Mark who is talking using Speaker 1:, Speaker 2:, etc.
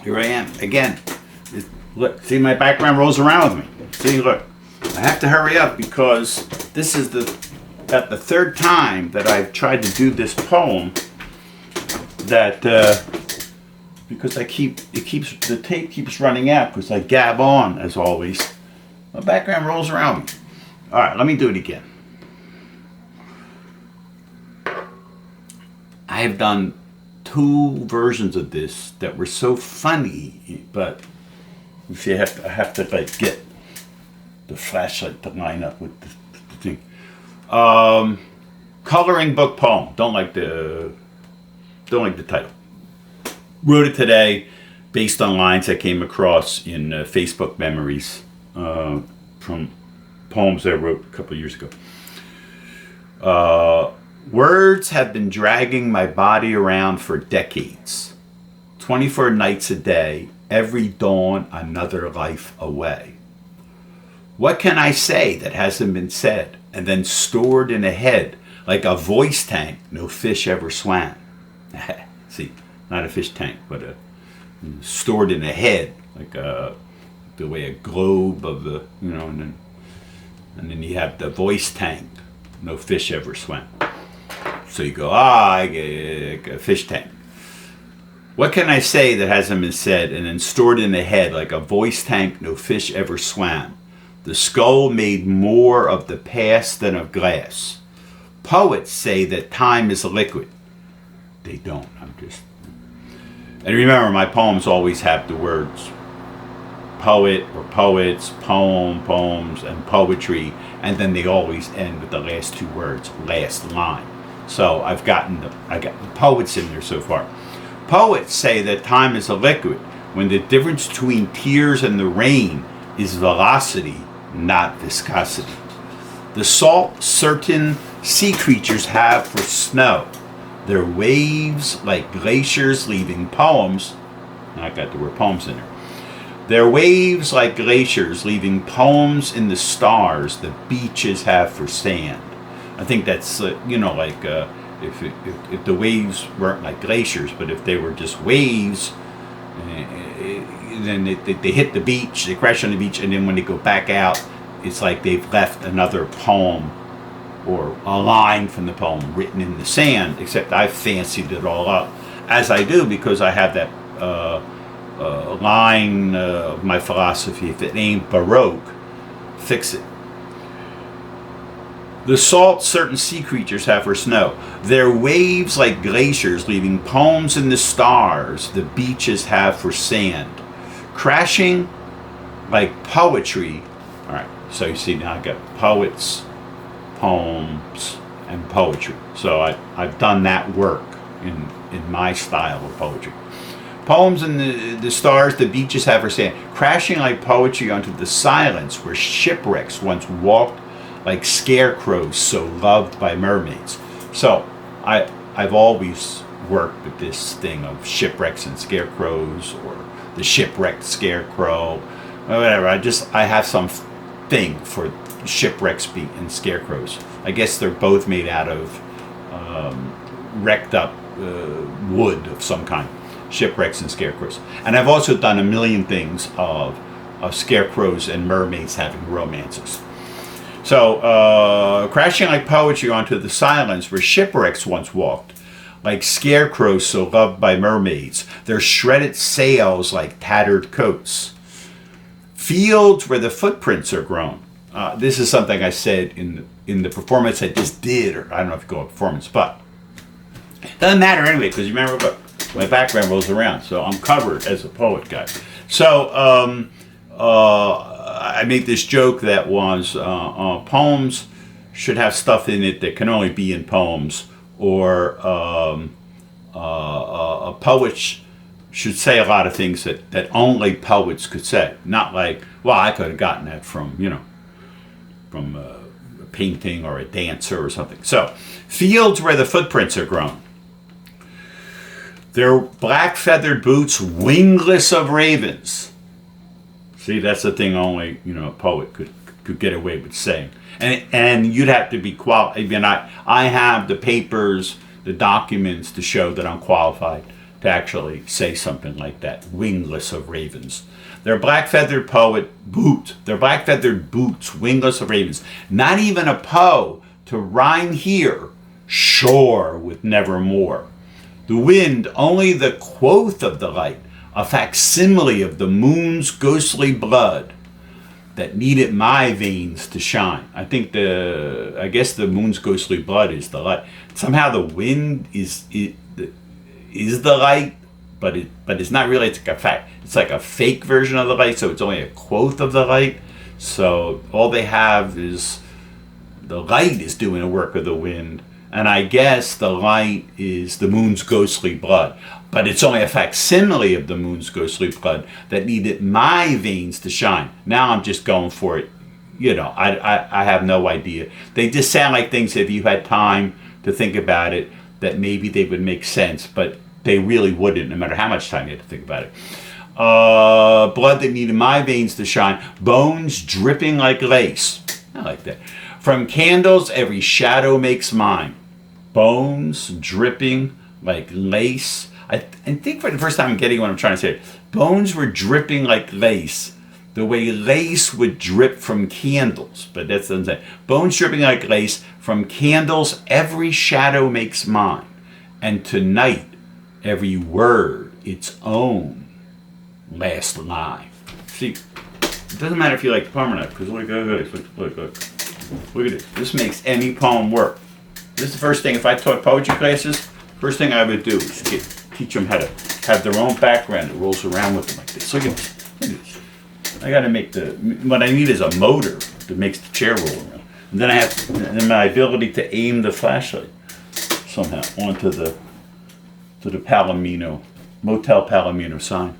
Speaker 1: Here I am again. Look, see, my background rolls around with me. See, look, I have to hurry up because this is about the third time that I've tried to do this poem. That because the tape keeps running out because I gab on as always. My background rolls around me. All right, let me do it again. I have done 2 versions of this that were so funny, but you see, I have to like get the flashlight to line up with the thing. Coloring book poem. Don't like the title. Wrote it today, based on lines I came across in Facebook memories from poems I wrote a couple of years ago. Words have been dragging my body around for decades. 24 nights a day, every dawn another life away. What can I say that hasn't been said and then stored in a head like a voice tank no fish ever swam? See, not a fish tank, but stored in a head, like the way a globe of the, and then you have the voice tank, no fish ever swam. So you go, I get a fish tank. What can I say that hasn't been said and then stored in the head like a voice tank no fish ever swam? The skull made more of the past than of glass. Poets say that time is a liquid. They don't. And remember, my poems always have the words poet or poets, poem, poems, and poetry, and then they always end with the last 2 words, last line. So I got the poets in there so far. Poets say that time is a liquid when the difference between tears and the rain is velocity, not viscosity. The salt certain sea creatures have for snow. Their waves like glaciers leaving poems. I got the word poems in there. Their waves like glaciers leaving poems in the stars the beaches have for sand. I think that's if the waves weren't like glaciers, but if they were just waves, then they hit the beach, they crash on the beach, and then when they go back out, it's like they've left another poem or a line from the poem written in the sand, except I've fancied it all up, as I do because I have that line of my philosophy: if it ain't Baroque, fix it. The salt certain sea creatures have for snow. Their waves like glaciers leaving poems in the stars the beaches have for sand. Crashing like poetry. All right, so you see now I've got poets, poems, and poetry. So I've done that work in my style of poetry. Poems in the stars the beaches have for sand. Crashing like poetry onto the silence where shipwrecks once walked like scarecrows so loved by mermaids. So I've always worked with this thing of shipwrecks and scarecrows, or the shipwrecked scarecrow, or whatever. I have some thing for shipwrecks and scarecrows. I guess they're both made out of wrecked up wood of some kind. Shipwrecks and scarecrows. And I've also done a million things of scarecrows and mermaids having romances. So, crashing like poetry onto the silence where shipwrecks once walked, like scarecrows so loved by mermaids, their shredded sails like tattered coats. Fields where the footprints are grown. This is something I said in the performance I just did, or I don't know if you call it performance, but it doesn't matter anyway, because you remember what my background rolls around, so I'm covered as a poet guy. So, I made this joke that was poems should have stuff in it that can only be in poems, or a poet should say a lot of things that only poets could say. Not like, well, I could have gotten that from a painting or a dancer or something. So, fields where the footprints are grown. Their black feathered boots, wingless of ravens. See, that's the thing only a poet could get away with saying, and you'd have to be qualified. I mean, I have the papers, the documents to show that I'm qualified to actually say something like that. Wingless of ravens. Their black-feathered boots, wingless of ravens. Not even a Poe to rhyme here, shore with nevermore. The wind, only the quoth of the light, a facsimile of the moon's ghostly blood that needed my veins to shine. I guess the moon's ghostly blood is the light. Somehow the wind is the light, but it's not really. It's like a fake version of the light, so it's only a quoth of the light. So all they have is the light is doing the work of the wind, and I guess the light is the moon's ghostly blood. But it's only a facsimile of the moon's ghostly blood that needed my veins to shine. Now I'm just going for it. I have no idea. They just sound like things, if you had time to think about it, that maybe they would make sense, but they really wouldn't, no matter how much time you had to think about it. Blood that needed my veins to shine. Bones dripping like lace. I like that. From candles, every shadow makes mine. Bones dripping like lace. I think for the first time I'm getting what I'm trying to say. Bones were dripping like lace, the way lace would drip from candles. But that's what I'm saying. Bones dripping like lace, from candles every shadow makes mine. And tonight, every word its own last line. See, it doesn't matter if you like the poem or not, because look at this. This makes any poem work. This is the first thing, if I taught poetry classes, first thing I would do is teach them how to have their own background that rolls around with them like this. Look at this. I got to make what I need is a motor that makes the chair roll around. And then I have my ability to aim the flashlight somehow onto the Palomino, Motel Palomino sign.